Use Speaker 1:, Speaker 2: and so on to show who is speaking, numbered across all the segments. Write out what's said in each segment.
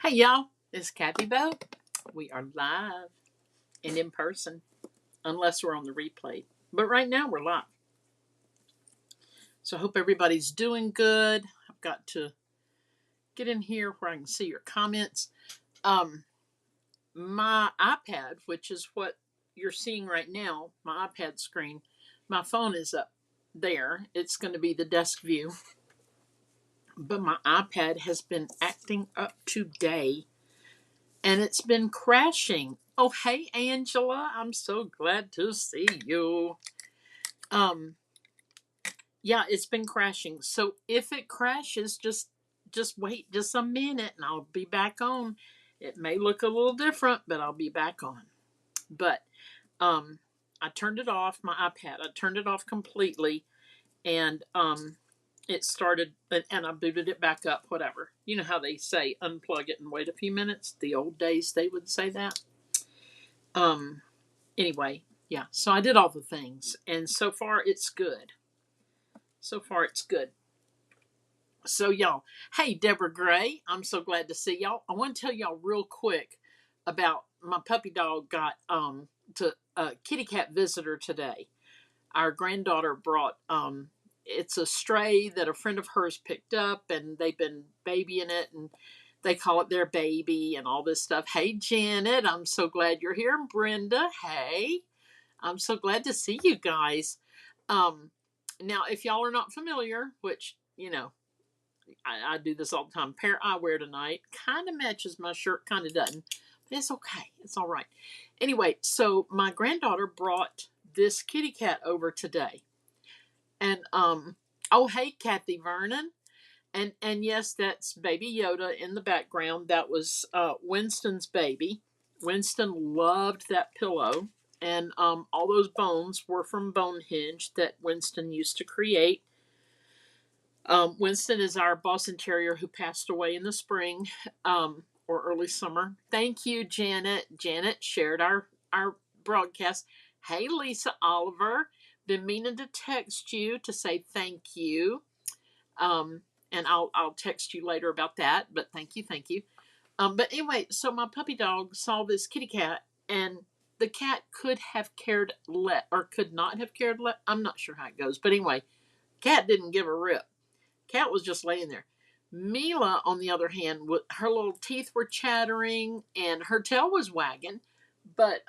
Speaker 1: Hey y'all, it's Kathy Bo. We are live and in person, unless we're on the replay. But right now we're live. So I hope everybody's doing good. I've got to get in here where I can see your comments. My iPad, which is what you're seeing right now, my iPad screen, my phone is up there. It's going to be the desk view. But my iPad has been acting up today and it's been crashing. Oh, hey Angela, I'm so glad to see you. Um, yeah, it's been crashing. So if it crashes, just wait just a minute and I'll be back on. It may look a little different, but I'll be back on. But um I turned it off, my iPad. I turned it off completely and it started and I booted it back up, whatever. You know how they say unplug it and wait a few minutes? The old days they would say that. Um anyway, yeah, so I did all the things and so far it's good. So far it's good. So y'all, hey Deborah Gray, I'm so glad to see y'all. I want to tell y'all real quick about my puppy dog got to a kitty cat visitor today. Our granddaughter brought it's a stray that a friend of hers picked up and they've been babying it and they call it their baby and all this stuff. Hey Janet, I'm so glad you're here. And Brenda, hey. I'm so glad to see you guys. Um, Now, if y'all are not familiar, which, I do this all the time, pair I wear tonight kind of matches my shirt, kind of doesn't, but it's okay. It's all right. Anyway, so my granddaughter brought this kitty cat over today. And, oh, hey, Kathy Vernon. And yes, that's Baby Yoda in the background. That was Winston's baby. Winston loved that pillow, and all those bones were from Bonehenge that Winston used to create. Winston is our Boston Terrier who passed away in the spring or early summer. Thank you, Janet. Janet shared our broadcast. Hey, Lisa Oliver. Been meaning to text you to say thank you. Um, and I'll text you later about that. But thank you, thank you. But anyway, so my puppy dog saw this kitty cat, and the cat could have cared less, or could not have cared less. I'm not sure how it goes, but anyway, cat didn't give a rip. Cat was just laying there. Mila, on the other hand, her little teeth were chattering and her tail was wagging. But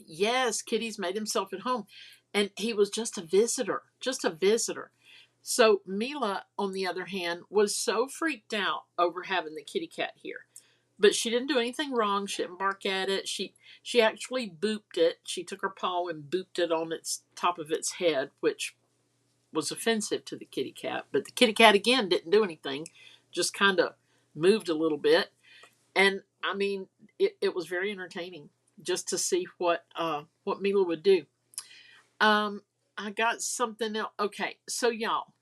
Speaker 1: yes, Kitty's made himself at home, and he was just a visitor, just a visitor. So Mila, on the other hand, was so freaked out over having the kitty cat here. But she didn't do anything wrong. She didn't bark at it. She actually booped it. She took her paw and booped it on its top of its head, which was offensive to the kitty cat. But the kitty cat again didn't do anything, just kind of moved a little bit. And I mean, it was very entertaining just to see what Mila would do. I got something else. Okay, so y'all,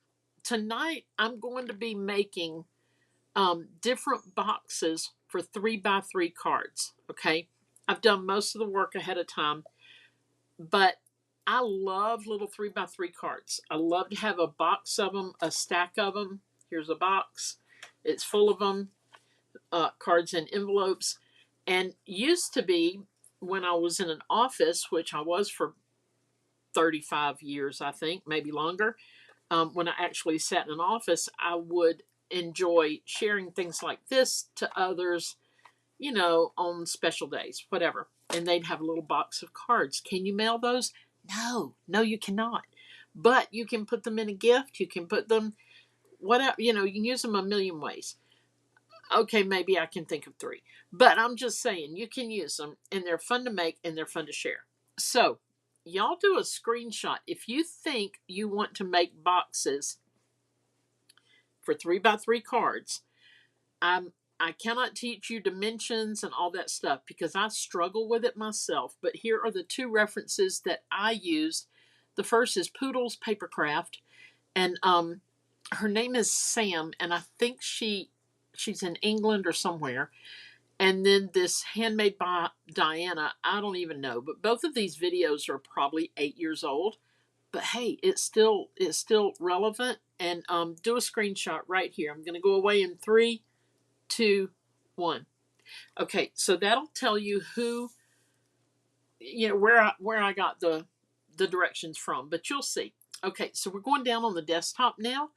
Speaker 1: tonight I'm going to be making different boxes for 3x3 cards. Okay, I've done most of the work ahead of time, but I love little 3x3 cards. I love to have a box of them, a stack of them. Here's a box, it's full of them, cards in envelopes. And used to be when I was in an office, which I was for 35 years, I think, maybe longer. When I actually sat in an office, I would enjoy sharing things like this to others, on special days, whatever. And they'd have a little box of cards. Can you mail those? No, you cannot. But you can put them in a gift. You can put them, whatever, you can use them a million ways. Okay, maybe I can think of three. But I'm just saying, you can use them, and they're fun to make, and they're fun to share. So, y'all do a screenshot. If you think you want to make boxes for 3x3 cards, I cannot teach you dimensions and all that stuff because I struggle with it myself. But here are the two references that I used. The first is Poodle's Papercraft, and her name is Sam, and I think she's in England or somewhere. And then this Handmade by Diana, I don't even know, but both of these videos are probably 8 years old. But hey, it's still relevant. And do a screenshot right here. I'm going to go away in 3, 2, 1. Okay, so that'll tell you who, where I got the directions from, but you'll see. Okay, so we're going down on the desktop now,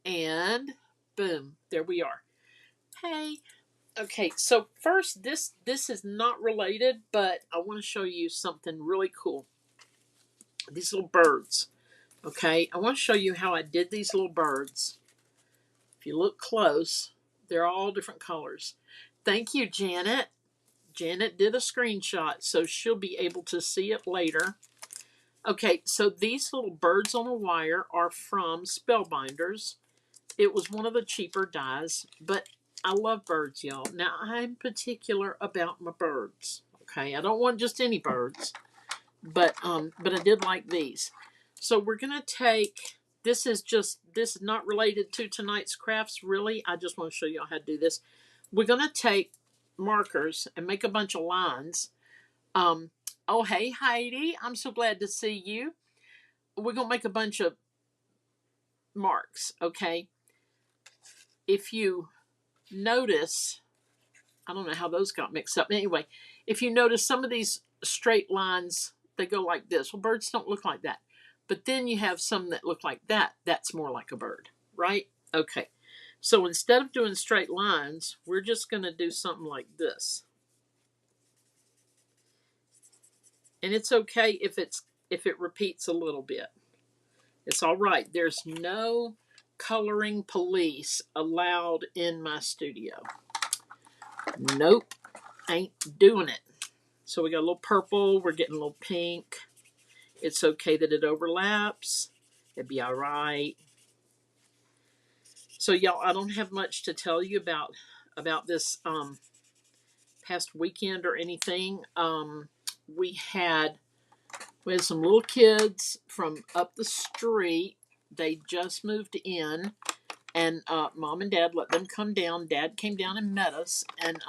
Speaker 1: and boom, there we are. Hey. Okay, so first, this is not related, but I want to show you something really cool. These little birds. Okay, I want to show you how I did these little birds. If you look close, they're all different colors. Thank you, Janet. Janet did a screenshot, so she'll be able to see it later. Okay, so these little birds on a wire are from Spellbinders. It was one of the cheaper dyes, but I love birds, y'all. Now, I'm particular about my birds. Okay, I don't want just any birds, but I did like these. So we're gonna take. This is not related to tonight's crafts, really. I just want to show you how to do this. We're gonna take markers and make a bunch of lines. Oh, hey, Heidi. I'm so glad to see you. We're going to make a bunch of marks, okay? If you notice, I don't know how those got mixed up. Anyway, if you notice some of these straight lines, they go like this. Well, birds don't look like that. But then you have some that look like that. That's more like a bird, right? Okay. So instead of doing straight lines, we're just going to do something like this. And it's okay if it repeats a little bit. It's all right. There's no coloring police allowed in my studio. Nope, ain't doing it. So we got a little purple. We're getting a little pink. It's okay that it overlaps. It'd be all right. So y'all, I don't have much to tell you about this past weekend or anything. We had some little kids from up the street. They just moved in, and Mom and Dad let them come down. Dad came down and met us, and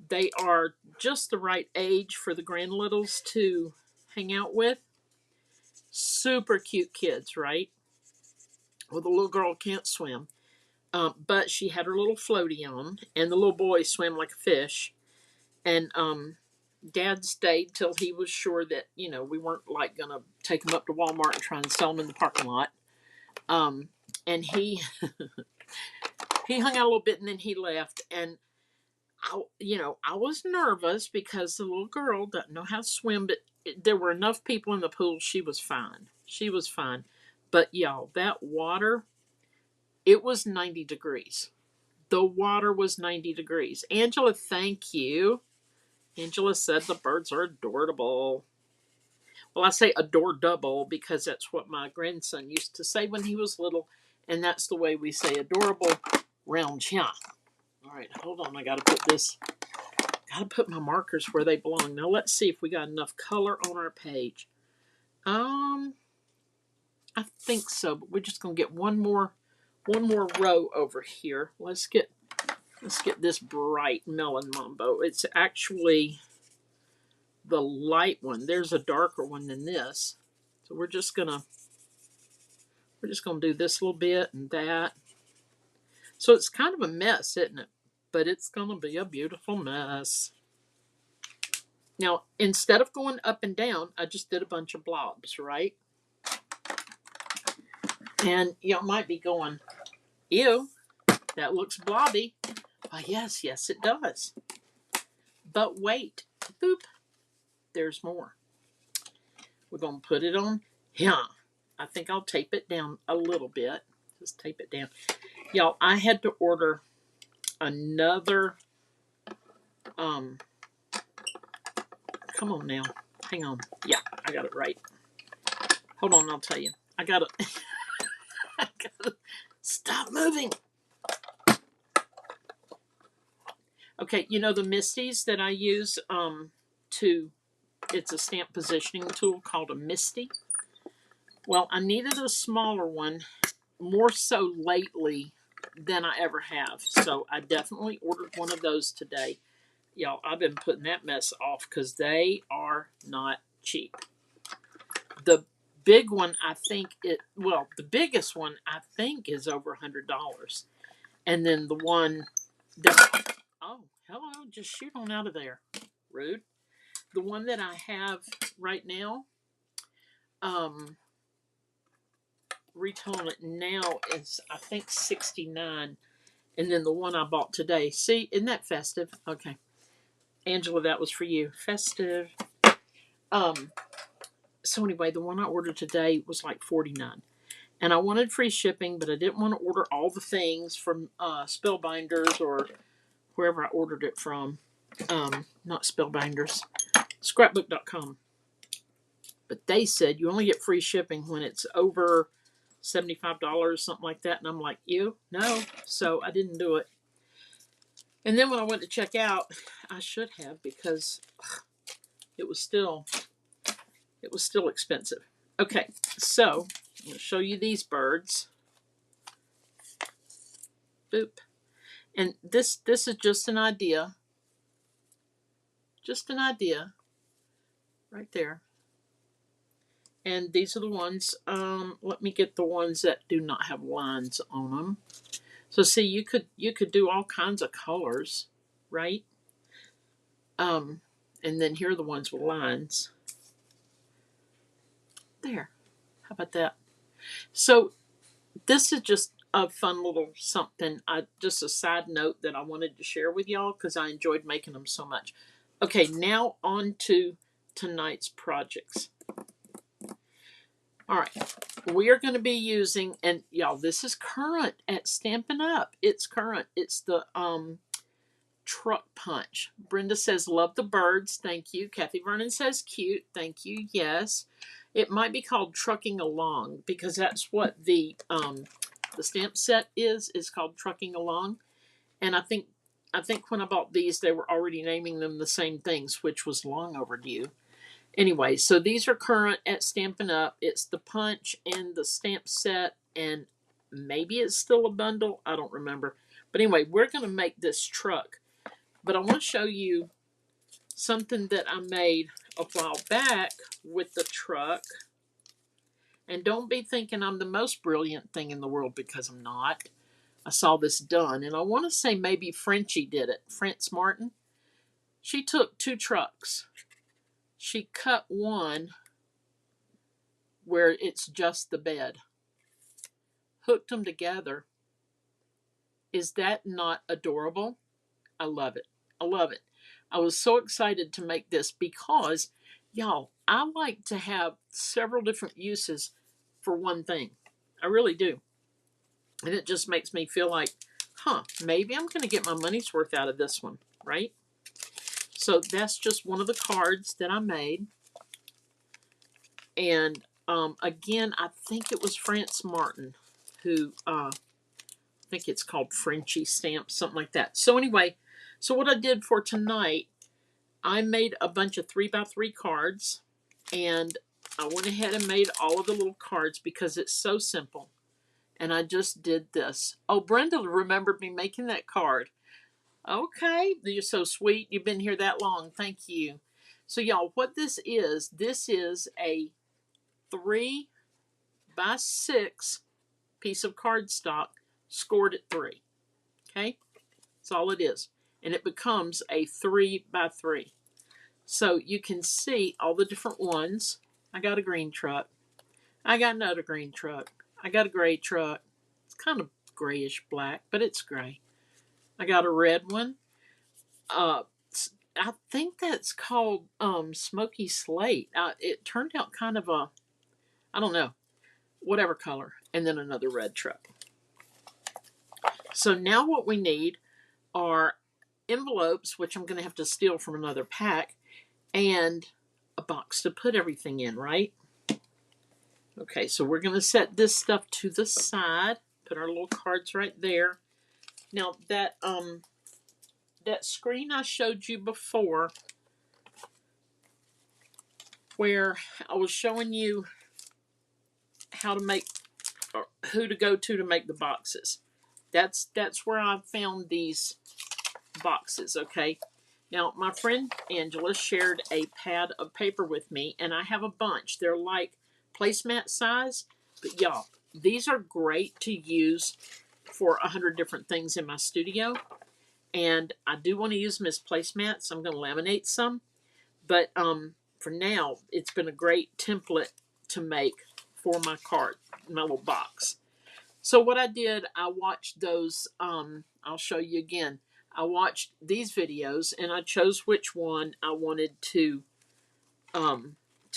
Speaker 1: they are just the right age for the grand littles to hang out with. Super cute kids, right? Well, the little girl can't swim, but she had her little floaty on, and the little boy swam like a fish. And Dad stayed till he was sure that we weren't like gonna take him up to Walmart and try and sell him in the parking lot. And he he hung out a little bit, and then he left. And I was nervous because the little girl doesn't know how to swim, but there were enough people in the pool. She was fine. She was fine. But y'all, that water, it was 90 degrees. The water was 90 degrees. Angela, thank you. Angela said the birds are adorable. Well, I say adorable because that's what my grandson used to say when he was little, and that's the way we say adorable round here. All right, hold on. I got to put my markers where they belong. Now let's see if we got enough color on our page. I think so, but we're just gonna get one more row over here. Let's get this bright melon mambo. It's actually the light one. There's a darker one than this. So we're just gonna do this little bit and that. So it's kind of a mess, isn't it? But it's gonna be a beautiful mess. Now, instead of going up and down, I just did a bunch of blobs, right? And you might be going, ew, that looks blobby. Oh, yes, it does. But wait, boop, there's more. We're going to put it on here. I think I'll tape it down a little bit. Just tape it down. Y'all, I had to order another, come on now. Hang on. Yeah, I got it right. Hold on, I'll tell you. I got to stop moving. Okay, the Misties that I use it's a stamp positioning tool called a Misty. Well, I needed a smaller one, more so lately than I ever have. So I definitely ordered one of those today. Y'all, I've been putting that mess off because they are not cheap. The big one, the biggest one I think is over $100. And then the one Oh, hello, just shoot on out of there. Rude. The one that I have right now, um, retailing it now is I think 69, and then the one I bought today. See, isn't that festive? Okay, Angela, that was for you. Festive. Um. So anyway, the one I ordered today was like 49, and I wanted free shipping, but I didn't want to order all the things from Spellbinders or wherever I ordered it from. Not Spellbinders, Scrapbook.com. But they said you only get free shipping when it's over $75, something like that. And I'm like, ew, no. So I didn't do it. And then when I went to check out, I should have, because it was still expensive. Okay, so I'm going to show you these birds. Boop. And this is just an idea. Just an idea. Right there. And these are the ones, let me get the ones that do not have lines on them. So see, you could do all kinds of colors, right? And then here are the ones with lines. There. How about that? So this is just a fun little something. Just a side note that I wanted to share with y'all because I enjoyed making them so much. Okay, now on to tonight's projects. All right, we are going to be using, and y'all, this is current at Stampin' Up. It's current. It's the truck punch. Brenda says, love the birds. Thank you. Kathy Vernon says, cute. Thank you. Yes. It might be called Trucking Along because that's what the stamp set is. It's called Trucking Along. And I think when I bought these, they were already naming them the same things, which was long overdue. Anyway, so these are current at Stampin' Up. It's the punch and the stamp set, and maybe it's still a bundle. I don't remember. But anyway, we're going to make this truck. But I want to show you something that I made a while back with the truck. And don't be thinking I'm the most brilliant thing in the world, because I'm not. I saw this done, and I want to say maybe Frenchie did it. France Martin. She took 2 trucks. She cut one where it's just the bed, hooked them together. Is that not adorable? I love it. I love it. I was so excited to make this because, y'all, I like to have several different uses for one thing. I really do. And it just makes me feel like, maybe I'm going to get my money's worth out of this one, right? So that's just one of the cards that I made. And again, I think it was France Martin who, I think it's called Frenchie Stamps, something like that. So anyway, so what I did for tonight, I made a bunch of 3x3 cards, and I went ahead and made all of the little cards because it's so simple. And I just did this. Oh, Brenda remembered me making that card. Okay, you're so sweet. You've been here that long. Thank you. So y'all, what this is a 3x6 piece of cardstock scored at 3. Okay, that's all it is. And it becomes a 3x3. So you can see all the different ones. I got a green truck. I got another green truck. I got a gray truck. It's kind of grayish black, but it's gray. I got a red one. I think that's called Smoky Slate. It turned out kind of a, I don't know, whatever color. And then another red truck. So now what we need are envelopes, which I'm going to have to steal from another pack, and a box to put everything in, right? Okay, so we're going to set this stuff to the side. Put our little cards right there. Now that screen I showed you before, where I was showing you how to make, or who to go to make the boxes. That's where I found these boxes. Okay. Now my friend Angela shared a pad of paper with me, and I have a bunch. They're like placemat size, but y'all, these are great to use for 100 different things in my studio. And I do want to use them as placemats. I'm going to laminate some. But for now, it's been a great template to make for my card, my little box. So what I did, I watched those. I'll show you again. I watched these videos and I chose which one I wanted to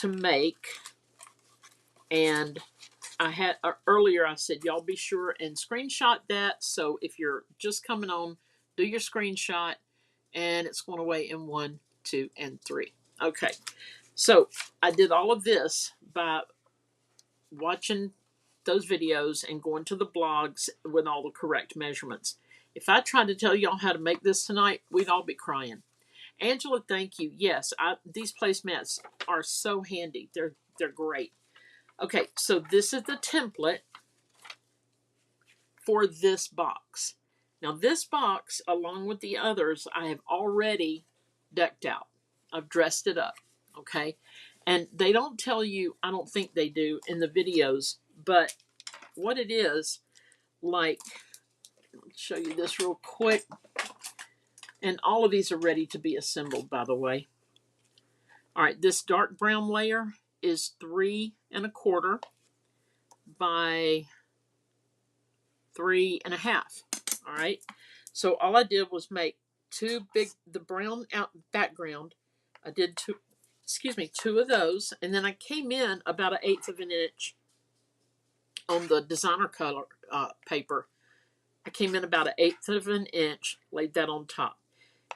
Speaker 1: make. And I had earlier I said y'all be sure and screenshot that. So if you're just coming on, do your screenshot, and it's going away in 1, 2, and 3. Okay, so I did all of this by watching those videos and going to the blogs with all the correct measurements. If I tried to tell y'all how to make this tonight, we'd all be crying. Angela, thank you. Yes, these placemats are so handy. They're great. Okay, so this is the template for this box. Now this box, along with the others, I have already decked out. I've dressed it up, okay? And they don't tell you, I don't think they do in the videos, but what it is, like, let me show you this real quick. And all of these are ready to be assembled, by the way. All right, this dark brown layer is 3 1/4 by 3 1/2. All right, so all I did was make the brown out background. I did two of those, and then I came in about 1/8 of an inch on the designer color paper. I came in about 1/8 of an inch, laid that on top.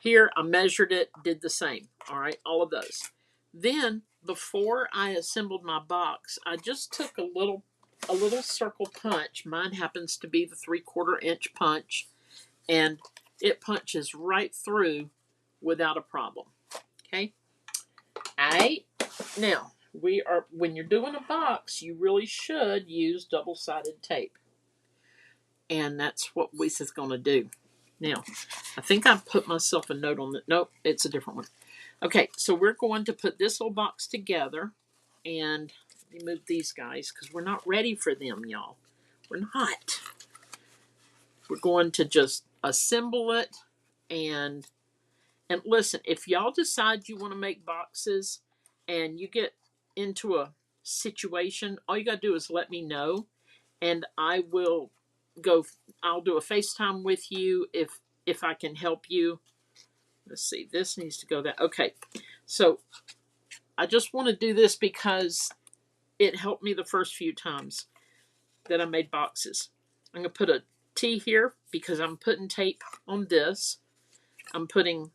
Speaker 1: Here I measured it, did the same. All right, all of those. Then before I assembled my box, I just took a little circle punch. Mine happens to be the 3/4 inch punch, and it punches right through without a problem. Okay. All right. Now when you're doing a box, you really should use double-sided tape, and that's what Lisa's going to do. Now, I think I put myself a note on that. Nope, it's a different one. Okay, so we're going to put this little box together, and let me move these guys because we're not ready for them, y'all. We're not. We're going to just assemble it, and listen, if y'all decide you want to make boxes and you get into a situation, all you got to do is let me know, and I'll do a FaceTime with you if I can help you. Let's see, this needs to go that. Okay, so I just want to do this because it helped me the first few times that I made boxes. I'm going to put a T here because I'm putting tape on this. I'm putting,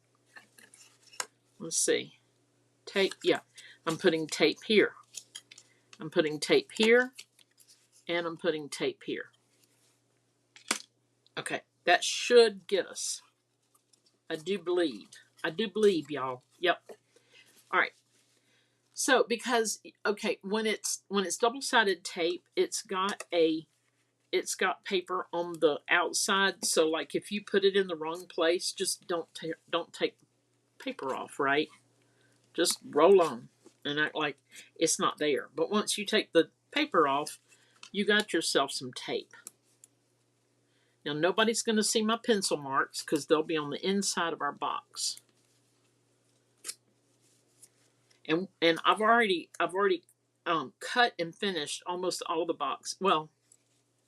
Speaker 1: let's see, tape. Yeah, I'm putting tape here. I'm putting tape here, and I'm putting tape here. Okay, that should get us. I do believe, y'all. Yep. All right. So because when it's double-sided tape, it's got paper on the outside. So like if you put it in the wrong place, just don't take paper off, right? Just roll on and act like it's not there. But once you take the paper off, you got yourself some tape. Now nobody's going to see my pencil marks because they'll be on the inside of our box. And I've already cut and finished almost all the box. Well,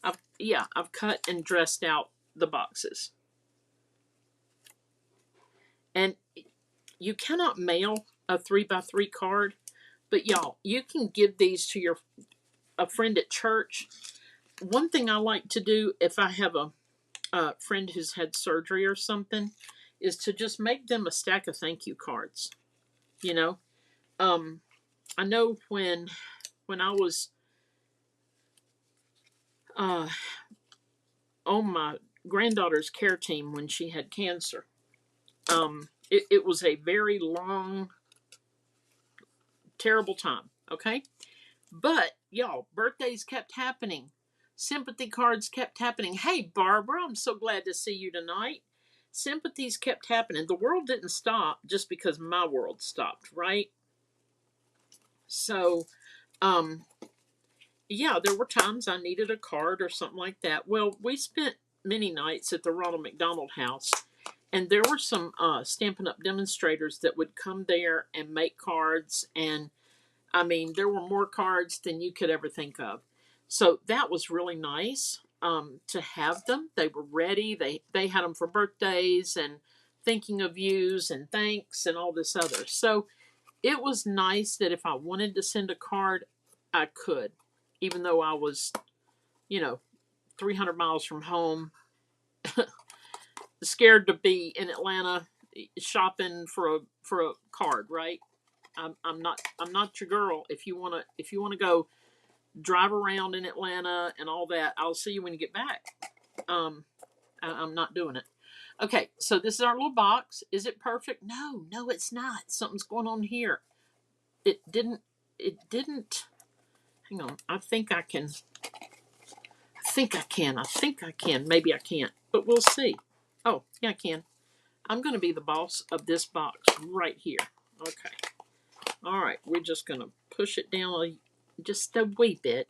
Speaker 1: I've cut and dressed out the boxes. And you cannot mail a 3x3 card, but y'all, you can give these to a friend at church. One thing I like to do if I have a friend who's had surgery or something is to just make them a stack of thank you cards. You know, I know when I was on my granddaughter's care team when she had cancer, it was a very long, terrible time. Okay, but y'all, birthdays kept happening. Sympathy cards kept happening. Hey, Barbara, I'm so glad to see you tonight. Sympathies kept happening. The world didn't stop just because my world stopped, right? So, yeah, there were times I needed a card or something like that. Well, we spent many nights at the Ronald McDonald House, And there were some Stampin' Up! Demonstrators that would come there and make cards. And I mean, there were more cards than you could ever think of. So that was really nice to have them. They were ready. They had them for birthdays and thinking of yous and thanks and all this other. So it was nice that if I wanted to send a card, I could, even though I was, 300 miles from home, scared to be in Atlanta shopping for a card, right? I'm not your girl. If you wanna go drive around in Atlanta and all that, I'll see you when you get back. I'm not doing it. Okay, so this is our little box. Is it perfect? No, no, it's not. Something's going on here. It didn't. It didn't. Hang on. I think I can. I think I can. I think I can. Maybe I can't, but we'll see. Oh, yeah, I can. I'm going to be the boss of this box right here. Okay. All right. We're just going to push it down just a wee bit.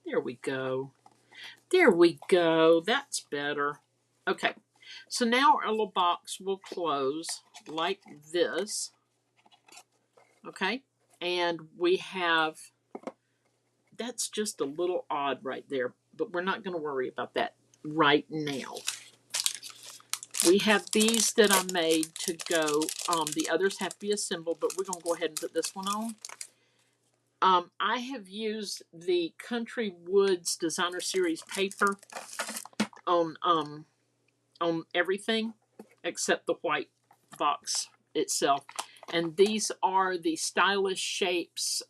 Speaker 1: There we go. There we go. That's better. Okay. So now our little box will close like this. Okay. And we have, that's just a little odd right there, but we're not going to worry about that right now. We have these that I made to go. The others have to be assembled, but we're going to go ahead and put this one on. I have used the Country Woods Designer Series paper on everything except the white box itself. And these are the Stylish Shapes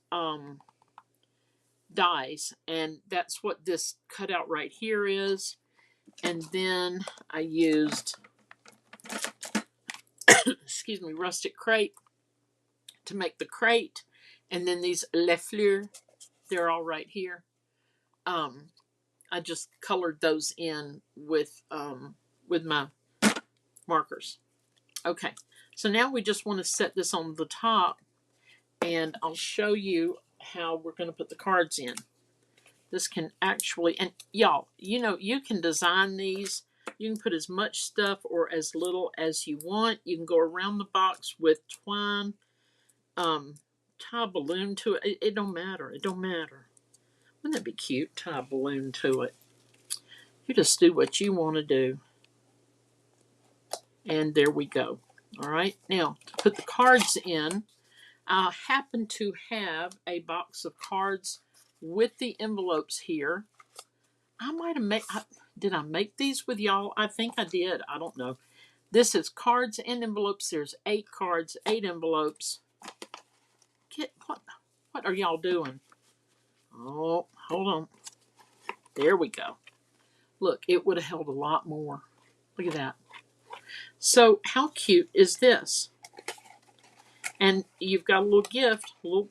Speaker 1: dies, and that's what this cutout right here is. And then I used excuse me, rustic crate to make the crate, and then these Les Fleurs, they're all right here. I just colored those in with my markers. Okay, so now we just want to set this on the top, and I'll show you how we're going to put the cards in. This can actually, and y'all, you can design these. You can put as much stuff or as little as you want. You can go around the box with twine, tie a balloon to it. It don't matter. It don't matter. Wouldn't that be cute? Tie a balloon to it. You just do what you want to do. And there we go. All right. Now, to put the cards in, I happen to have a box of cards with the envelopes here. I might have made, did I make these with y'all? I think I did. I don't know. This is cards and envelopes. There's 8 cards, 8 envelopes. What are y'all doing? Oh, hold on. There we go. Look, it would have held a lot more. Look at that. So how cute is this? And you've got a little gift, little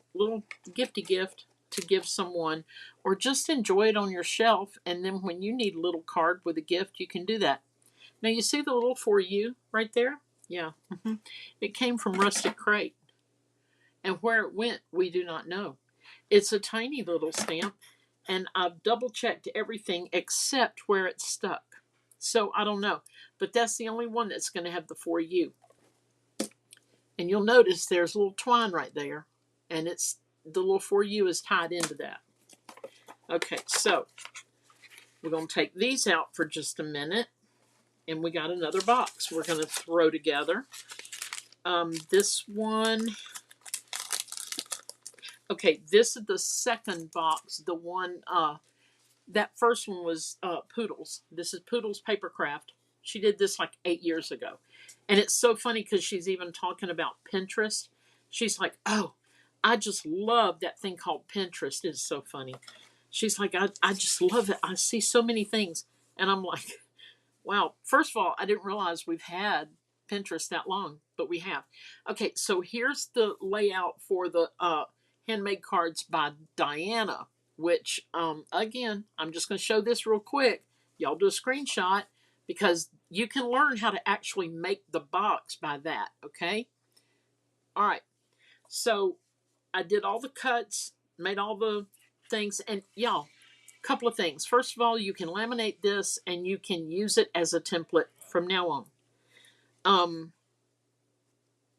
Speaker 1: gifty gift to give someone, or just enjoy it on your shelf. And then when you need a little card with a gift, you can do that. Now you see the little for you right there? Yeah. It came from Rustic Crate. And where it went, we do not know. It's a tiny little stamp, and I've double checked everything except where it's stuck. So I don't know. But that's the only one that's going to have the for you. And you'll notice there's a little twine right there, and it's the little for you is tied into that. Okay, so we're going to take these out for just a minute, and we got another box we're going to throw together. This one, okay, this is the second box. The one, that first one was Poodles. This is Poodles Papercraft. She did this like 8 years ago. And it's so funny because she's even talking about Pinterest. She's like, oh, I just love that thing called Pinterest. It's so funny. She's like, I just love it. I see so many things. And I'm like, wow. First of all, I didn't realize we've had Pinterest that long, but we have. Okay, so here's the layout for the handmade cards by Diana, which, again, I'm just going to show this real quick. Y'all do a screenshot because you can learn how to actually make the box by that, okay? All right, so I did all the cuts, made all the things, and y'all, a couple of things. First of all, you can laminate this and you can use it as a template from now on. Um,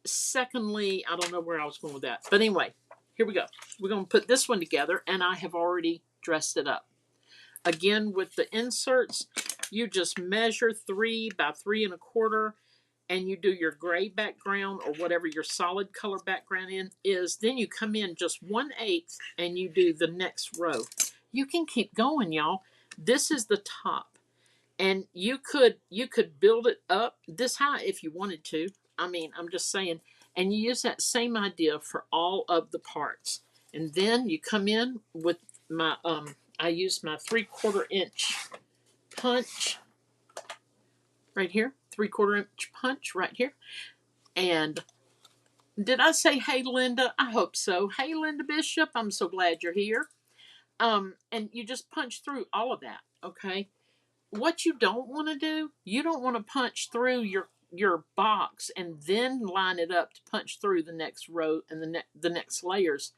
Speaker 1: Secondly, I don't know where I was going with that. But anyway, here we go. We're going to put this one together, and I have already dressed it up. Again, with the inserts, you just measure 3 by 3 1/4, and you do your gray background or whatever your solid color background is. Then you come in just 1/8 and you do the next row. You can keep going, y'all. This is the top, and you could build it up this high if you wanted to. I mean, I'm just saying. And you use that same idea for all of the parts. And then you come in with my I use my 3/4 inch punch right here, 3/4 inch punch right here. And did I say hey Linda? I hope so. Hey Linda Bishop, I'm so glad you're here. And you just punch through all of that, okay? What you don't want to do, you don't want to punch through your box and then line it up to punch through the next row and the next layers.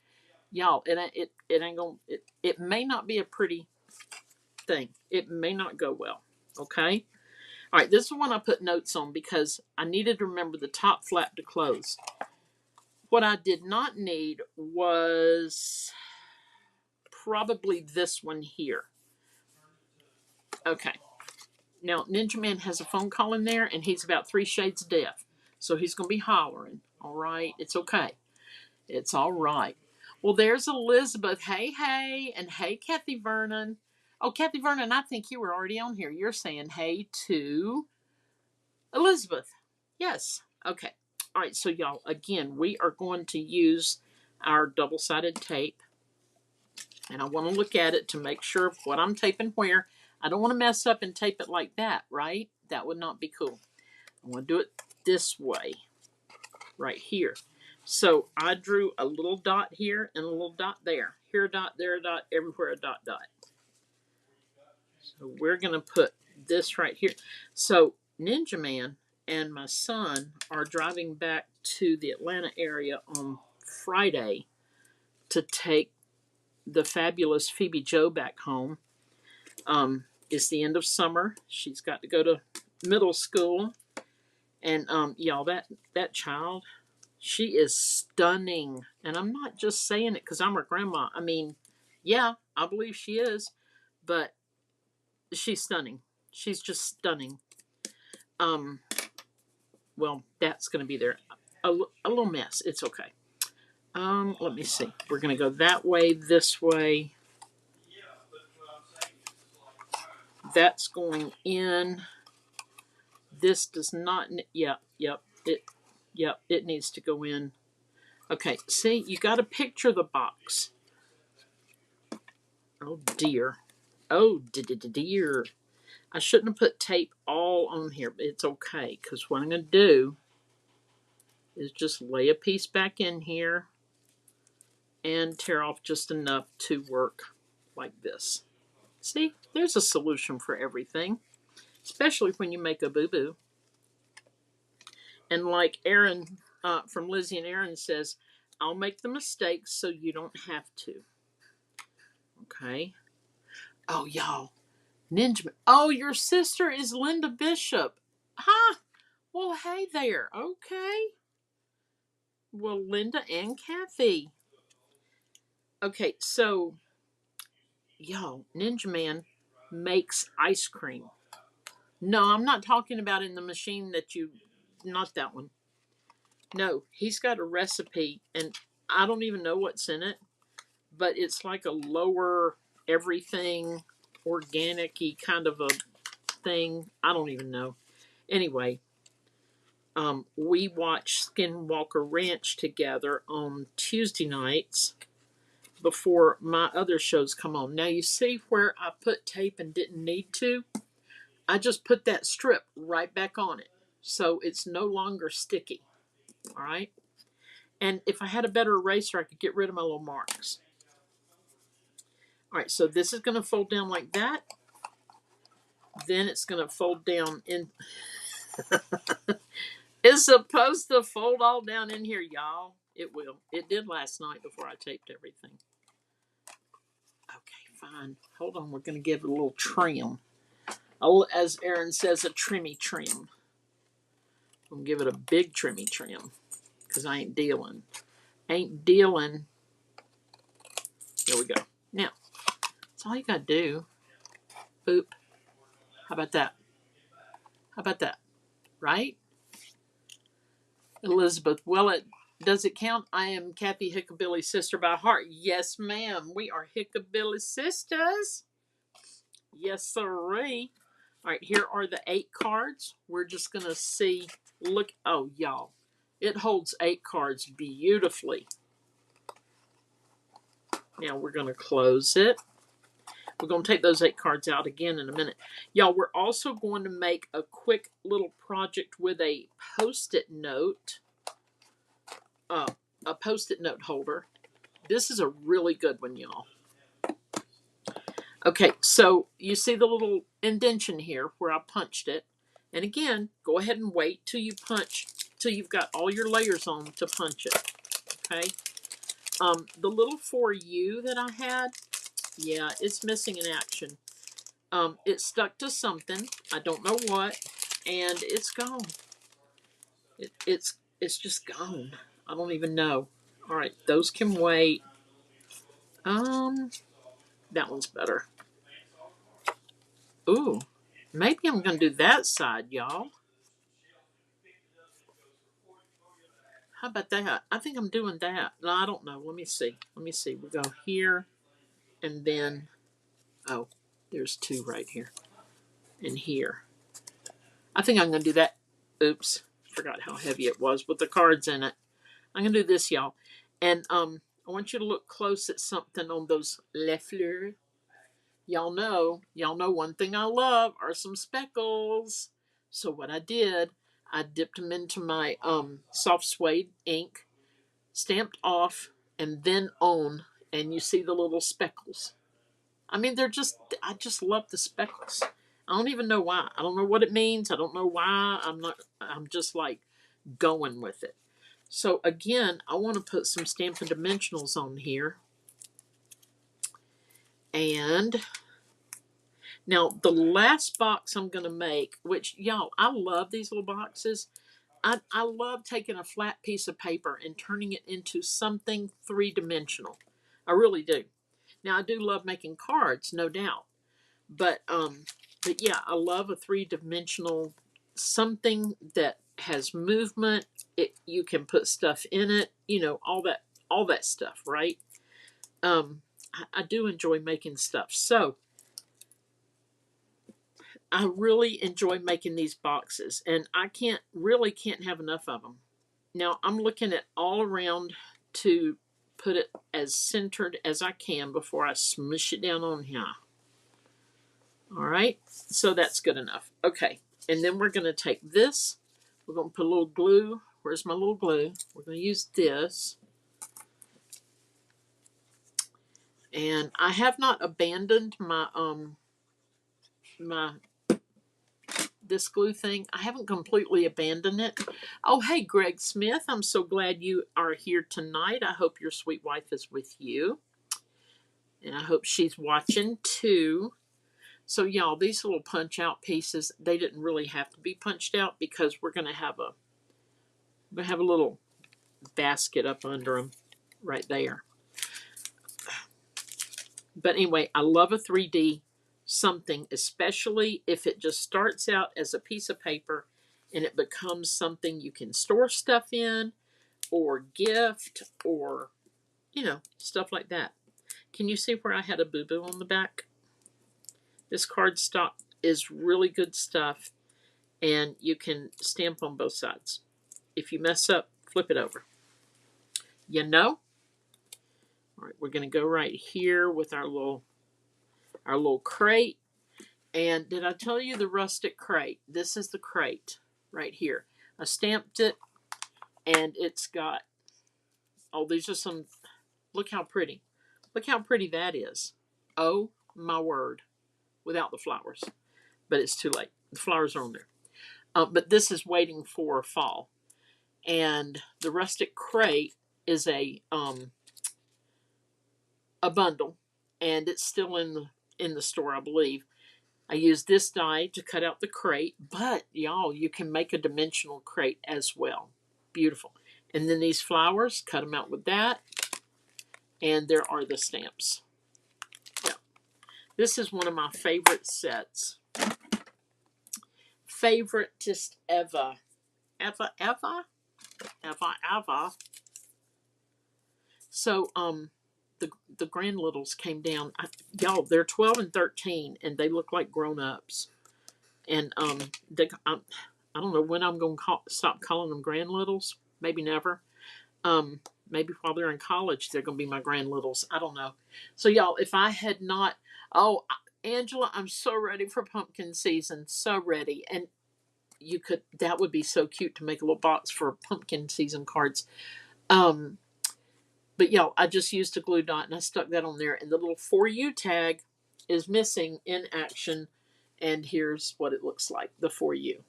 Speaker 1: Y'all, it ain't gonna it may not be a pretty thing. It may not go well. Okay? All right, this is one I put notes on because I needed to remember the top flap to close. What I did not need was probably this one here. Okay. Now, Ninja Man has a phone call in there, and he's about 3 shades deaf. So he's going to be hollering. All right? It's okay. It's all right. Well, there's Elizabeth. Hey, hey. And hey, Kathy Vernon. Oh, Kathy Vernon, I think you were already on here. You're saying hey to Elizabeth. Yes. Okay. All right. So, y'all, again, we are going to use our double-sided tape. And I want to look at it to make sure of what I'm taping where. I don't want to mess up and tape it like that, right? That would not be cool. I want to do it this way, right here. So I drew a little dot here and a little dot there. Here a dot, there a dot, everywhere a dot dot. So we're going to put this right here. So Ninja Man and my son are driving back to the Atlanta area on Friday to take the fabulous Phoebe Jo back home. It's the end of summer. She's got to go to middle school. And y'all, that child, she is stunning. And I'm not just saying it because I'm her grandma. I mean, yeah, I believe she is. But she's stunning. She's just stunning. Well, that's going to be there. A little mess. It's okay. Let me see. We're going to go that way, this way. That's going in. This does not. Yep. It needs to go in. Okay. See, you got to picture the box. Oh dear. Oh dear. I shouldn't have put tape all on here, but it's okay because what I'm going to do is just lay a piece back in here and tear off just enough to work like this. See, there's a solution for everything, especially when you make a boo-boo. And like Aaron from Lizzie and Aaron says, I'll make the mistakes so you don't have to. Okay. Oh, y'all. Ninja. Oh, your sister is Linda Bishop. Huh? Well, hey there. Okay. Well, Linda and Kathy. Okay, so, y'all, Ninja Man makes ice cream. No, I'm not talking about in the machine that you, not that one. No, he's got a recipe, and I don't even know what's in it, but it's like a lower everything organic-y kind of a thing. I don't even know. Anyway, we watch Skinwalker Ranch together on Tuesday nights before my other shows come on. Now you see where I put tape and didn't need to? I just put that strip right back on it. So it's no longer sticky. All right. And if I had a better eraser, I could get rid of my little marks. All right. So this is going to fold down like that. Then it's going to fold down in. It's supposed to fold all down in here, y'all. It will. It did last night before I taped everything. Okay, fine. Hold on. We're going to give it a little trim. As Aaron says, a trimmy trim. I'm going to give it a big trimmy trim because I ain't dealing. Ain't dealing. There we go. Now, that's all you got to do. Boop. How about that? How about that? Right? Elizabeth, well, does it count? I am Kathy Hickabilly's sister by heart. Yes, ma'am. We are Hickabilly sisters. Yes, sirree. All right, here are the 8 cards. We're just going to see. Look. Oh, y'all. It holds 8 cards beautifully. Now we're going to close it. We're going to take those 8 cards out again in a minute. Y'all, we're also going to make a quick little project with a Post-it note. A Post-it note holder. This is a really good one, y'all. Okay, so you see the little indentation here where I punched it. And again, go ahead and wait till you punch, till you've got all your layers on to punch it. Okay. The little for you that I had, yeah, it's missing in action. It stuck to something. I don't know what, and it's gone. It's just gone. I don't even know. All right, those can wait. That one's better. Ooh, maybe I'm gonna do that side, y'all. How about that? I think I'm doing that. No, I don't know. Let me see. Let me see. We go here, and then, oh, there's 2 right here, and here. I think I'm gonna do that. Oops, forgot how heavy it was with the cards in it. I'm gonna do this, y'all, and I want you to look close at something on those les fleurs. Y'all know one thing I love are some speckles. So what I did, I dipped them into my soft suede ink, stamped off, and then on, and you see the little speckles. I mean, I just love the speckles. I don't even know why. I don't know what it means. I don't know why. I'm just like going with it. So again, I want to put some Stampin' Dimensionals on here. And now the last box I'm going to make, which y'all, I love these little boxes. I love taking a flat piece of paper and turning it into something 3-dimensional. I really do. Now I do love making cards, no doubt. But yeah, I love a 3-dimensional something that has movement. You can put stuff in it, all that stuff, right? I do enjoy making stuff. So I really enjoy making these boxes, and I can't have enough of them. Now I'm looking at all around to put it as centered as I can before I smush it down on here. All right, so that's good enough. Okay, and then we're going to take this. We're going to put a little glue. Where's my little glue? We're going to use this. And I have not abandoned my this glue thing. I haven't completely abandoned it. Oh, hey, Greg Smith. I'm so glad you are here tonight. I hope your sweet wife is with you. And I hope she's watching too. So y'all, these little punch out pieces, they didn't really have to be punched out because we're going to have a little basket up under them right there. But anyway, I love a 3D something, especially if it just starts out as a piece of paper and it becomes something you can store stuff in or gift or, stuff like that. Can you see where I had a boo-boo on the back? This cardstock is really good stuff, and you can stamp on both sides. If you mess up, flip it over. All right, we're going to go right here with our little crate. And did I tell you the rustic crate? This is the crate right here. I stamped it, and it's got, these are some, look how pretty. Look how pretty that is. Oh, my word. Without the flowers. But it's too late. The flowers are on there. But this is waiting for fall. And the rustic crate is a bundle, and it's still in the store, I believe. I used this die to cut out the crate, but y'all, you can make a dimensional crate as well. Beautiful. And then these flowers, cut them out with that. And there are the stamps. Yeah. This is one of my favorite sets. Favoritist ever. Ever. So, the grand littles came down. Y'all, they're 12 and 13, and they look like grown-ups. And, I don't know when I'm going to stop calling them grand littles. Maybe never. Maybe while they're in college, they're going to be my grand littles. I don't know. So, y'all, if I had not... Oh, Angela, I'm so ready for pumpkin season. So ready. And that would be so cute to make a little box for pumpkin season cards. But y'all, I just used a glue dot and I stuck that on there. And the little For You tag is missing in action. And here's what it looks like, the For You.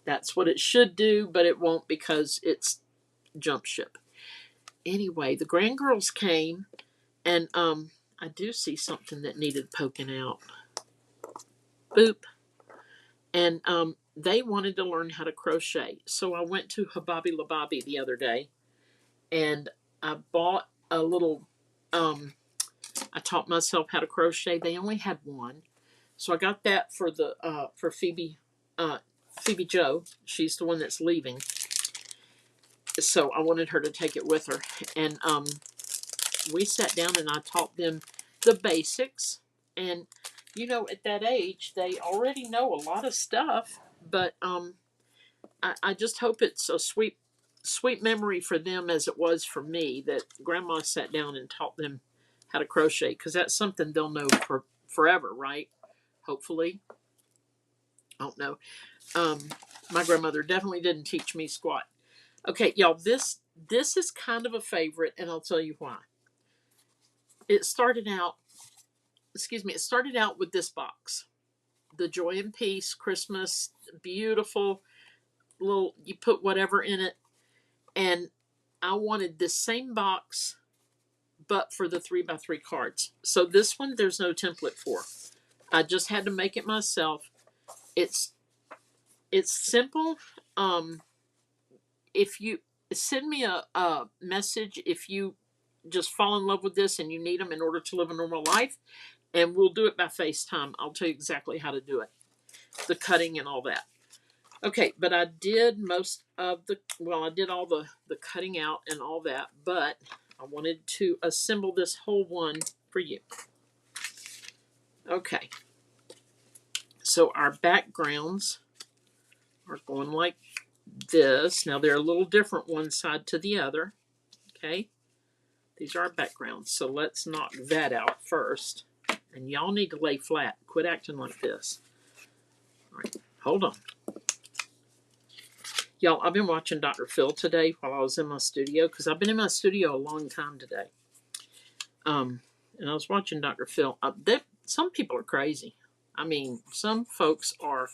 Speaker 1: That's what it should do, but it won't because it's jump ship. Anyway, the grandgirls came, and I do see something that needed poking out. Boop. And they wanted to learn how to crochet. So I went to Hobby Lobby the other day, and I bought a little, I taught myself how to crochet. They only had one. So I got that for for Phoebe Joe. She's the one that's leaving. So I wanted her to take it with her. And we sat down and I taught them the basics. And, you know, at that age, they already know a lot of stuff. But I just hope it's a sweet memory for them as it was for me that Grandma sat down and taught them how to crochet. Because that's something they'll know for forever, right? Hopefully. I don't know. My grandmother definitely didn't teach me squat. Okay, y'all, this is kind of a favorite, and I'll tell you why. It started out with this box. The Joy and Peace Christmas, beautiful little, you put whatever in it. And I wanted this same box, but for the 3x3 cards. So this one, there's no template for. I just had to make it myself. It's simple. If you send me a message, if you just fall in love with this and you need them in order to live a normal life, and we'll do it by FaceTime. I'll tell you exactly how to do it, the cutting and all that. Okay, but I did most of I did all the cutting out and all that, but I wanted to assemble this whole one for you. Okay, so our backgrounds are going like this. Now they're a little different one side to the other. Okay, these are our backgrounds. So let's knock that out first. And y'all need to lay flat. Quit acting like this. All right, hold on. Y'all, I've been watching Dr. Phil today while I was in my studio, because I've been in my studio a long time today. And I was watching Dr. Phil. Some people are crazy. I mean, some folks are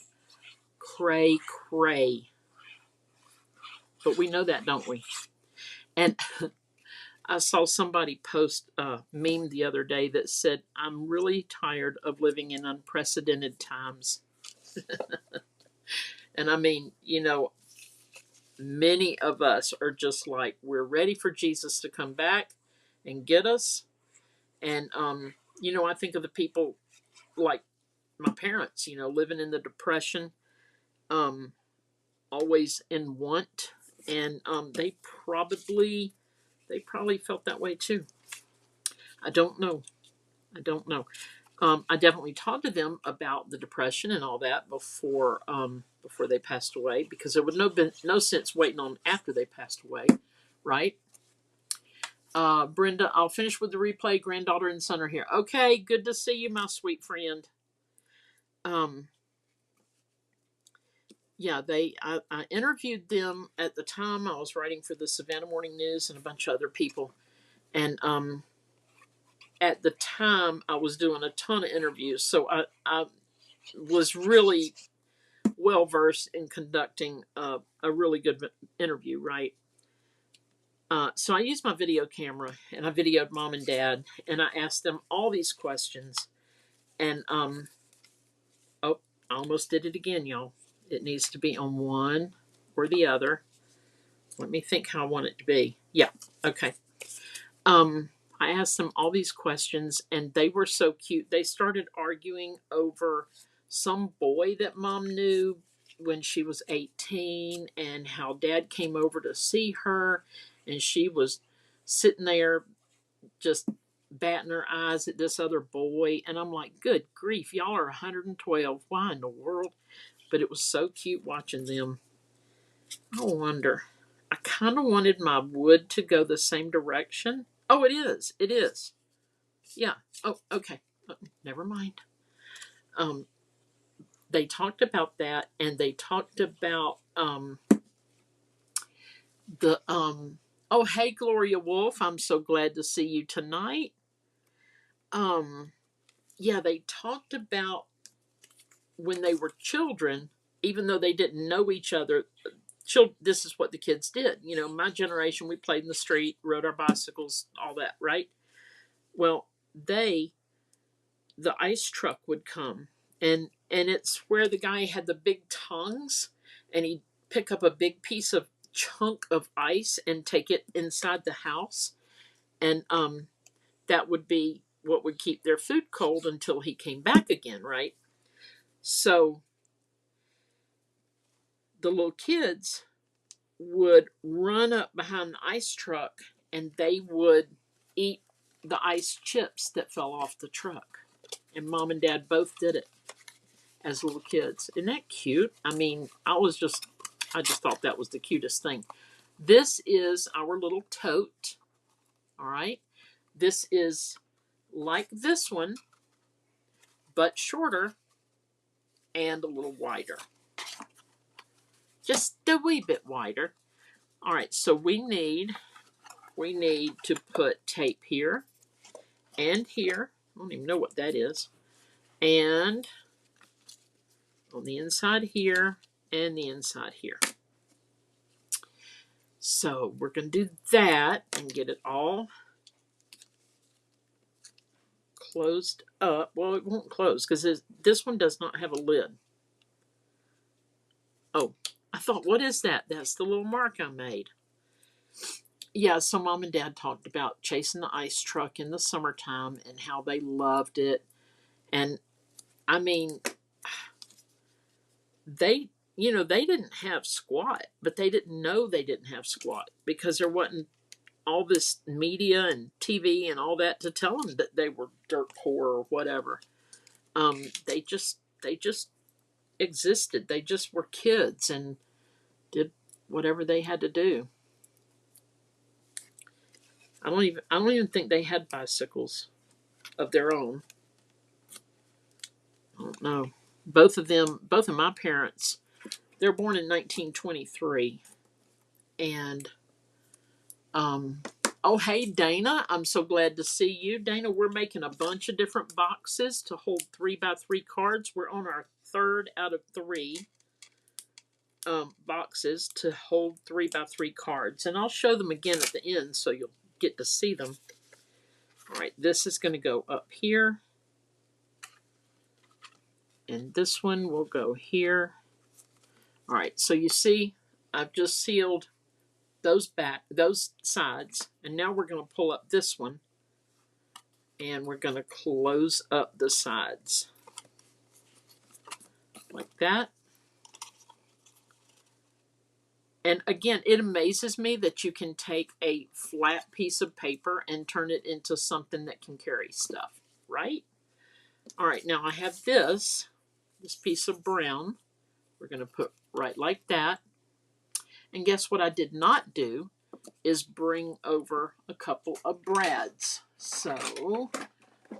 Speaker 1: cray. But we know that, don't we? And I saw somebody post a meme the other day that said, "I'm really tired of living in unprecedented times." And I mean, you know, many of us are just like, we're ready for Jesus to come back and get us. And, you know, I think of the people like my parents, you know, living in the Depression, always in want. And they probably felt that way too. I don't know. I definitely talked to them about the Depression and all that before they passed away, because there would no sense waiting on after they passed away, right? Brenda, I'll finish with the replay. Granddaughter and son are here. Okay, good to see you, my sweet friend. Yeah, I interviewed them at the time. I was writing for the Savannah Morning News and a bunch of other people, and at the time I was doing a ton of interviews, so I was really well versed in conducting a really good interview, right? So I used my video camera and I videoed Mom and Dad, and I asked them all these questions. And oh, I almost did it again, y'all. It needs to be on one or the other. Let me think how I want it to be. Yeah, okay. I asked them all these questions and they were so cute. They started arguing over some boy that mom knew when she was 18 and how dad came over to see her and she was sitting there just batting her eyes at this other boy. And I'm like, good grief, y'all are 112. Why in the world? But it was so cute watching them. I wonder. I kind of wanted my wood to go the same direction. Oh, it is. It is. Yeah. Oh, okay. Never mind. Um, they talked about that, and they talked about the Oh, hey, Gloria Wolf. I'm so glad to see you tonight. Um, yeah, they talked about when they were children, even though they didn't know each other. This is what the kids did. You know, my generation, we played in the street, rode our bicycles, all that, right? Well, the ice truck would come, and it's where the guy had the big tongs, and he'd pick up a big piece of chunk of ice and take it inside the house, and that would be what would keep their food cold until he came back again, right? So the little kids would run up behind the ice truck and they would eat the ice chips that fell off the truck. And mom and dad both did it as little kids. Isn't that cute? I mean, I just thought that was the cutest thing. This is our little tote. All right. This is like this one, but shorter and a little wider. Just a wee bit wider. All right, so we need to put tape here and here. I don't even know what that is. And on the inside here and the inside here. So we're going to do that and get it all closed up. Well, it won't close because this one does not have a lid. Oh, I thought, what is that? That's the little mark I made. Yeah, so mom and dad talked about chasing the ice truck in the summertime and how they loved it. And I mean, they they didn't have squat, but they didn't know they didn't have squat because there wasn't all this media and TV and all that to tell them that they were dirt poor or whatever. They just existed. They just were kids and did whatever they had to do. I don't even think they had bicycles of their own. I don't know. Both of my parents, they were born in 1923, and oh, hey, Dana. I'm so glad to see you. Dana, we're making a bunch of different boxes to hold 3x3 cards. We're on our third out of three boxes to hold 3x3 cards. And I'll show them again at the end so you'll get to see them. All right, this is going to go up here. And this one will go here. All right, so you see, I've just sealed those sides, and now we're going to pull up this one and we're going to close up the sides like that. And again, it amazes me that you can take a flat piece of paper and turn it into something that can carry stuff, right? All right, now I have this piece of brown. We're going to put right like that. And guess what I did not do is bring over a couple of brads. So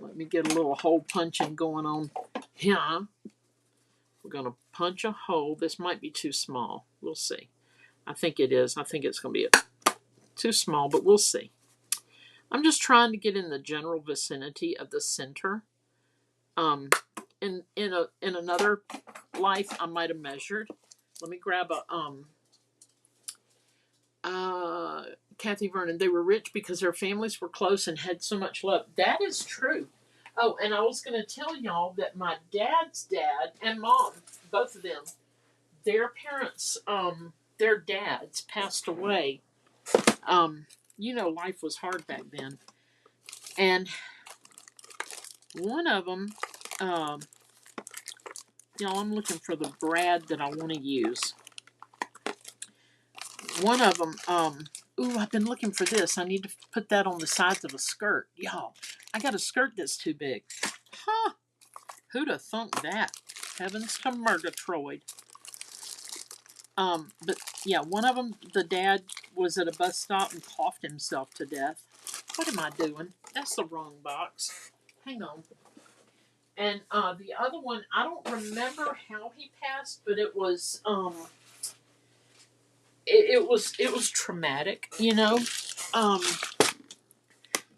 Speaker 1: let me get a little hole punching going on here. We're going to punch a hole. This might be too small. We'll see. I think it is. I think it's going to be too small, but we'll see. I'm just trying to get in the general vicinity of the center. In another life, I might have measured. Let me grab Kathy Vernon. They were rich because their families were close and had so much love. That is true. Oh, and I was going to tell y'all that my dad's dad and mom, both of them, their parents, their dads passed away. Um, life was hard back then, and one of them, um, y'all, I'm looking for the brad that I want to use. One of them, ooh, I've been looking for this. I need to put that on the sides of a skirt, y'all. I got a skirt that's too big. Huh? Who'd have thunk that? Heavens to Murgatroyd. But yeah, one of them, the dad was at a bus stop and coughed himself to death. What am I doing? That's the wrong box. Hang on. And the other one, I don't remember how he passed, but it was it was traumatic, Um,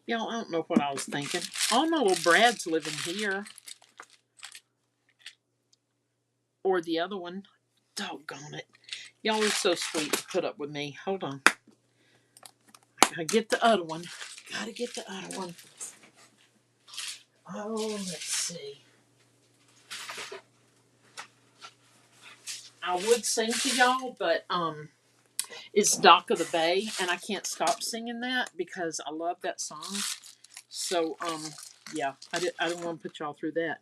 Speaker 1: y'all, I don't know what I was thinking. All my little Brads living here, or the other one. Doggone it. Y'all are so sweet to put up with me. Hold on. Gotta get the other one. Gotta get the other one. Oh, let's see. I would sing to y'all, but it's Dock of the Bay, and I can't stop singing that because I love that song. So yeah, I didn't want to put y'all through that.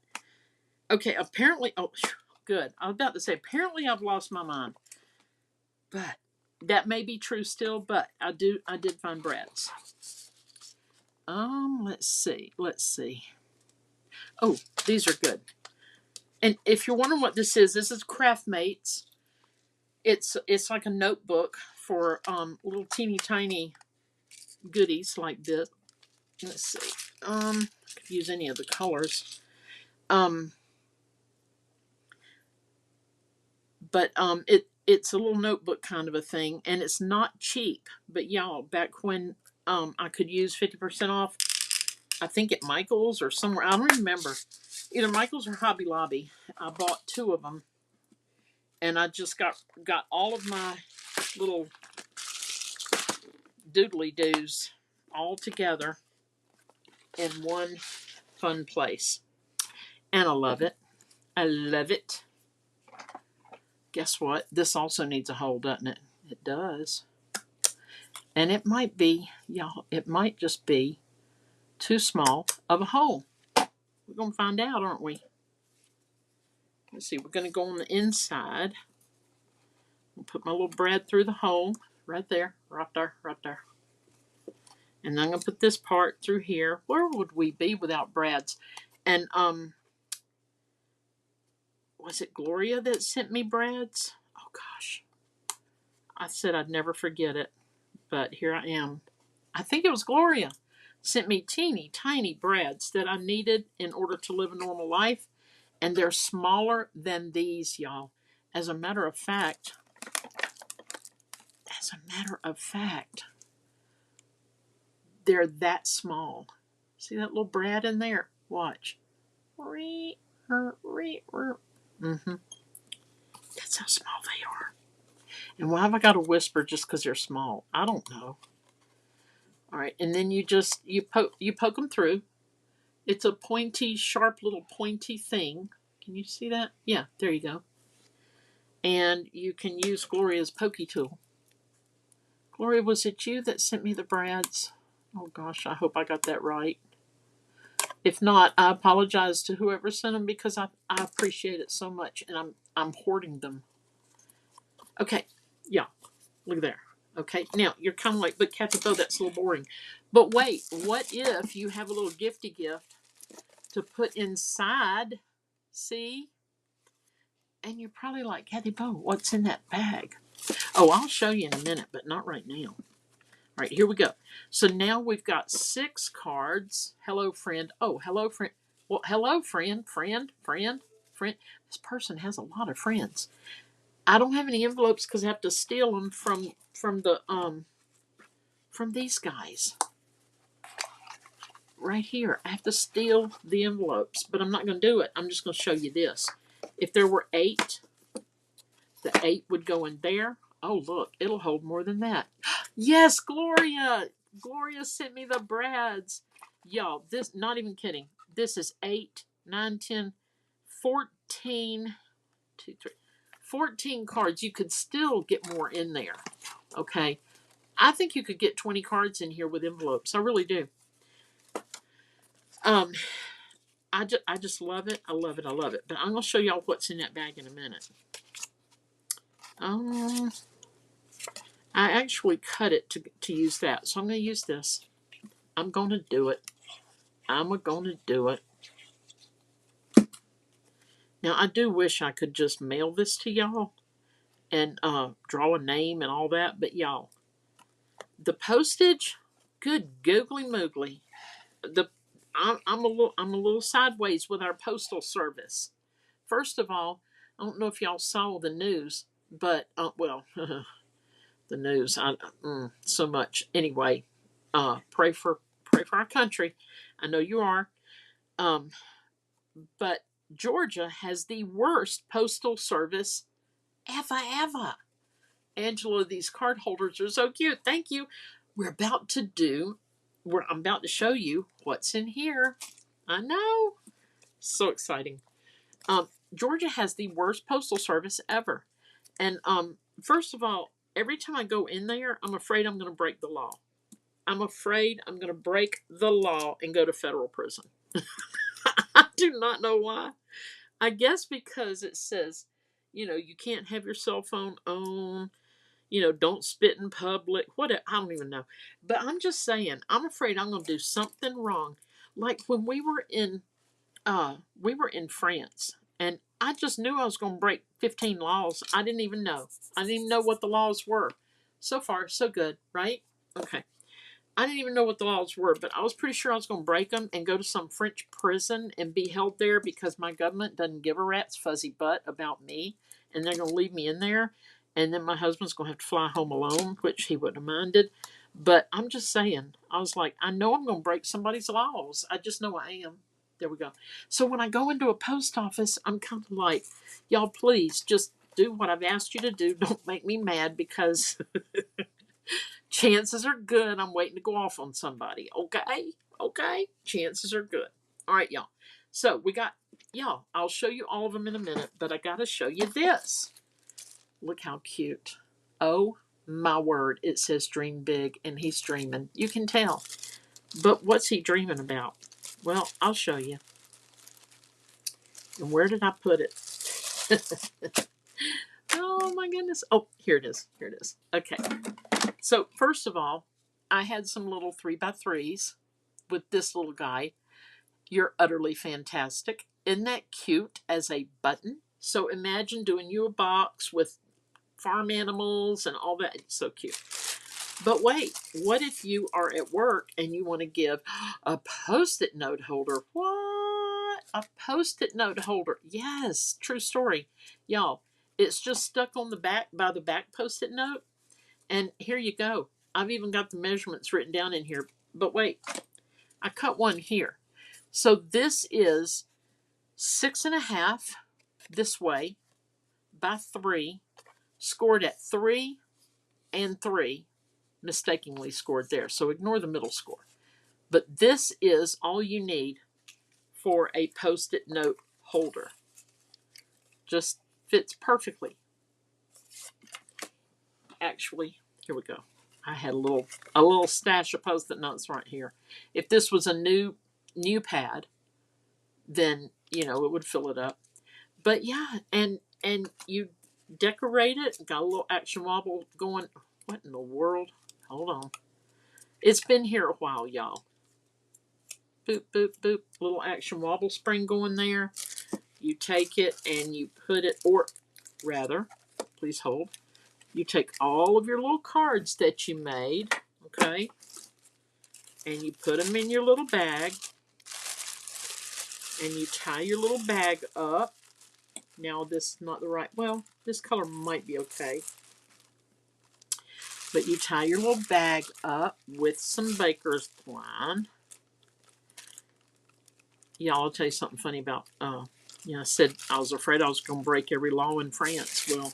Speaker 1: Okay, apparently, oh, good. I was about to say apparently I've lost my mind, but that may be true still. But I did find Brad's. Let's see. Oh, these are good. And if you're wondering what this is Craftmates. It's like a notebook for little teeny tiny goodies like this. Let's see. Could use any of the colors. Um, but it's a little notebook kind of a thing, and it's not cheap. But y'all, back when I could use 50% off, I think at Michael's or somewhere. I don't remember. Either Michael's or Hobby Lobby. I bought two of them, and I just got all of my little doodly doos all together in one fun place. And I love it. I love it. Guess what? This also needs a hole, doesn't it? It does. And it might be, y'all, it might just be too small of a hole. We're going to find out, aren't we? Let's see. We're going to go on the inside. I'll put my little Brad through the hole. Right there. Right there. Right there. And I'm going to put this part through here. Where would we be without Brad's? And was it Gloria that sent me Brad's? Oh gosh, I said I'd never forget it, but here I am. I think it was Gloria sent me teeny tiny Brads that I needed in order to live a normal life, and they're smaller than these, y'all. As a matter of fact, they're that small. See that little Brad in there? Watch. Mm-hmm. That's how small they are. And why have I got to whisper just because they're small? I don't know. All right, and then you poke them through. It's a pointy, sharp little pointy thing. Can you see that? Yeah, there you go. And you can use Gloria's pokey tool. Gloria, was it you that sent me the Brads? Oh gosh, I hope I got that right. If not, I apologize to whoever sent them because I appreciate it so much, and I'm hoarding them. Okay, yeah, look there. Okay, now you're kind of like, but Kathy, though that's a little boring. But wait, what if you have a little gifty gift to put inside? See? And you're probably like, Kathy Bo, what's in that bag? Oh, I'll show you in a minute, but not right now. All right, here we go. So now we've got 6 cards. Hello, friend. Oh, hello, friend. Well, hello, friend. This person has a lot of friends. I don't have any envelopes because I have to steal them from these guys. Right here. I have to steal the envelopes, but I'm not going to do it. I'm just going to show you this. If there were 8, the 8 would go in there. Oh, look, it'll hold more than that. Yes, Gloria! Gloria sent me the Brads. Y'all, this, not even kidding. this is 8, 9, 10, 14, 2, 3, 14 cards. You could still get more in there. Okay. I think you could get 20 cards in here with envelopes. I really do. Um, I just love it. I love it. I love it. But I'm going to show y'all what's in that bag in a minute. I actually cut it to use that. So I'm going to use this. I'm going to do it. I'm going to do it. Now, I do wish I could just mail this to y'all and draw a name and all that. But y'all, the postage, good googly moogly. I'm a little sideways with our postal service. First of all, I don't know if y'all saw the news, but well, the news, so much. Anyway, pray for our country. I know you are. But Georgia has the worst postal service ever. Angela, these card holders are so cute. Thank you. I'm about to show you what's in here. I know. So exciting. Georgia has the worst postal service ever. And first of all, every time I go in there, I'm afraid I'm going to break the law. I'm afraid I'm going to break the law and go to federal prison. I do not know why. I guess because it says, you can't have your cell phone on, don't spit in public. What I don't even know. But I'm just saying, I'm afraid I'm going to do something wrong. Like when we were in France, and I just knew I was going to break 15 laws. I didn't even know. I didn't even know what the laws were. So far, so good, right? Okay. I didn't even know what the laws were, but I was pretty sure I was going to break them and go to some French prison and be held there because my government doesn't give a rat's fuzzy butt about me, and they're going to leave me in there, and then my husband's going to have to fly home alone, which he wouldn't have minded. But I'm just saying, I was like, I know I'm going to break somebody's laws. I just know I am. There we go. So when I go into a post office, I'm kind of like, y'all, please just do what I've asked you to do. Don't make me mad because chances are good I'm waiting to go off on somebody. Okay? Okay? Chances are good. All right, y'all. So we got, y'all, I'll show you all of them in a minute, but I got to show you this. Look how cute. Oh, my word. It says dream big, and he's dreaming. You can tell. But what's he dreaming about? Well, I'll show you. And where did I put it? Oh, my goodness. Oh, here it is. Here it is. Okay. So, first of all, I had some little 3x3s with this little guy. You're utterly fantastic. Isn't that cute as a button? So, imagine doing you a box with farm animals and all that. It's so cute. But wait, what if you are at work and you want to give a Post-it note holder? What? A Post-it note holder. Yes, true story. Y'all, it's just stuck on the back by the back Post-it note. And here you go. I've even got the measurements written down in here. But wait, I cut one here. So this is 6.5 this way by 3, scored at 3 and 3, mistakenly scored there. So ignore the middle score. But this is all you need for a Post-it note holder. Just fits perfectly. Actually, here we go. I had a little stash of Post-it notes right here. If this was a new pad, then it would fill it up. But yeah, and you decorate it. Got a little action wobble going. What in the world? Hold on. It's been here a while, y'all. Boop, boop, boop. Little action wobble spring going there. You take it and you put it, or rather, please hold. You take all of your little cards that you made, okay, and you put them in your little bag, and you tie your little bag up. Now, this is not the right, well, this color might be okay. But you tie your little bag up with some baker's twine. Y'all, I'll tell you something funny about, I said I was afraid I was going to break every law in France. Well,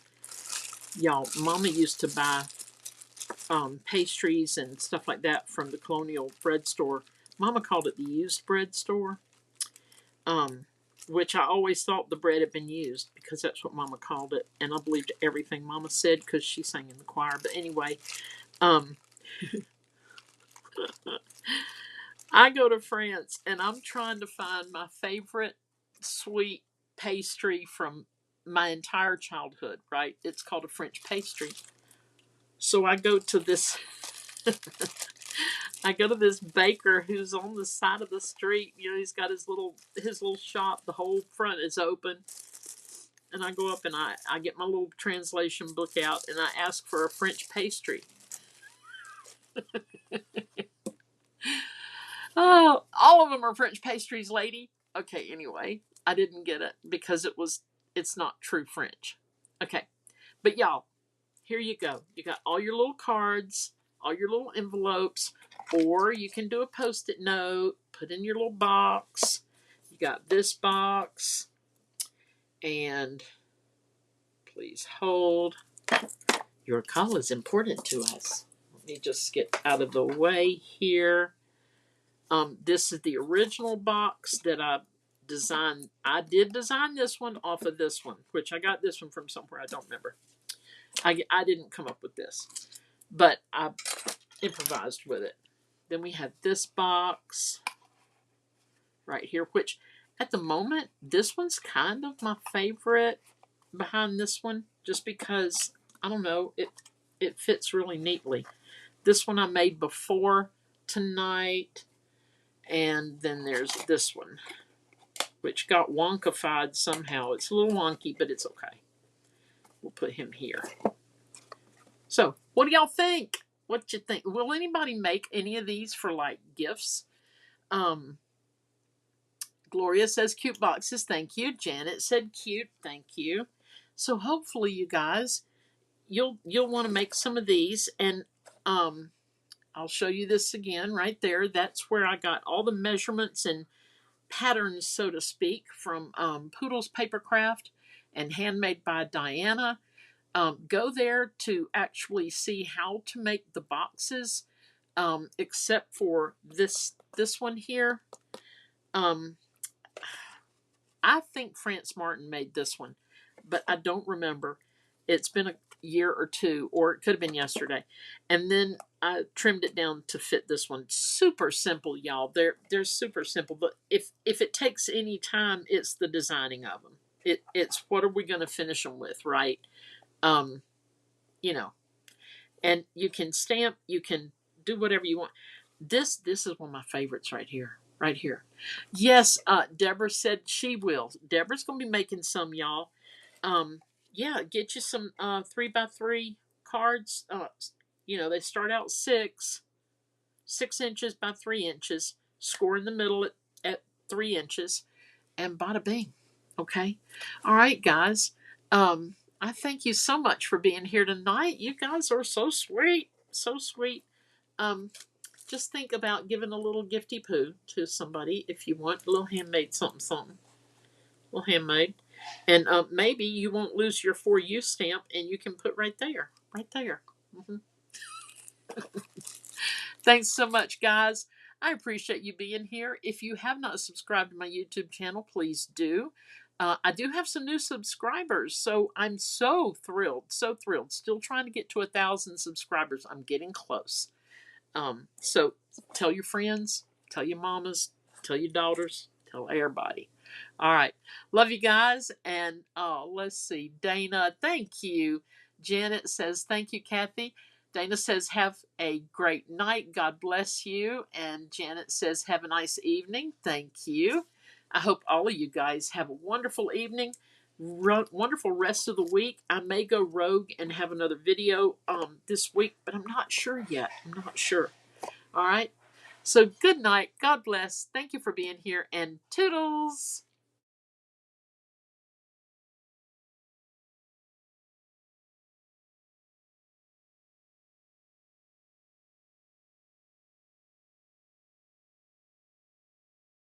Speaker 1: y'all, Mama used to buy pastries and stuff like that from the Colonial Bread Store. Mama called it the used bread store. which I always thought the bread had been used because that's what Mama called it, and I believed everything Mama said because she sang in the choir. But anyway, um, I go to France and I'm trying to find my favorite sweet pastry from my entire childhood, right? It's called a French pastry. So I go to this I go to this baker who's on the side of the street. You know, he's got his little shop. The whole front is open. And I go up and I get my little translation book out and I ask for a French pastry. Oh, all of them are French pastries, lady. Okay, anyway, I didn't get it because it's not true French. Okay, but y'all, here you go. You got all your little cards, all your little envelopes, or you can do a post-it note, put in your little box. You got this box, and please hold. Your call is important to us. Let me just get out of the way here. This is the original box that I designed. I did design this one off of this one, which I got this one from somewhere. I don't remember. I didn't come up with this, but I improvised with it. Then we have this box right here, which at the moment, this one's kind of my favorite behind this one, just because, I don't know, it fits really neatly. This one I made before tonight. And then there's this one, which got wonkified somehow. It's a little wonky, but it's okay. We'll put him here. So, what do y'all think? What you think? Will anybody make any of these for like gifts? Gloria says cute boxes. Thank you. Janet said cute. Thank you. So hopefully, you guys, you'll want to make some of these, and I'll show you this again right there. That's where I got all the measurements and patterns, so to speak, from Poodle's Papercraft and Handmade by Diana. Go there to actually see how to make the boxes, except for this one here. I think France Martin made this one, but I don't remember. It's been a year or two, or it could have been yesterday. And then I trimmed it down to fit this one. Super simple, y'all. They're super simple. But if it takes any time, it's the designing of them. It's what are we going to finish them with, right? You know, and you can stamp, you can do whatever you want. This is one of my favorites right here. Right here. Yes, Deborah said she will. Deborah's going to be making some, y'all. Yeah, get you some 3x3 cards. They start out 6 inches by 3 inches, score in the middle at 3 inches, and bada bing. Okay? All right, guys. I thank you so much for being here tonight. You guys are so sweet. So sweet. Just think about giving a little gifty poo to somebody if you want a little handmade something. A little handmade. And maybe you won't lose your for you stamp, and you can put right there. Right there. Mm-hmm. Thanks so much, guys. I appreciate you being here. If you have not subscribed to my YouTube channel, please do. I do have some new subscribers, so I'm so thrilled. So thrilled. Still trying to get to 1,000 subscribers. I'm getting close. So tell your friends, tell your mamas, tell your daughters, tell everybody. All right. Love you guys. And let's see. Dana, thank you. Janet says, thank you, Kathy. Dana says, have a great night. God bless you. And Janet says, have a nice evening. Thank you. I hope all of you guys have a wonderful evening. Wonderful rest of the week. I may go rogue and have another video this week, but I'm not sure yet. I'm not sure. All right. So good night. God bless. Thank you for being here, and toodles.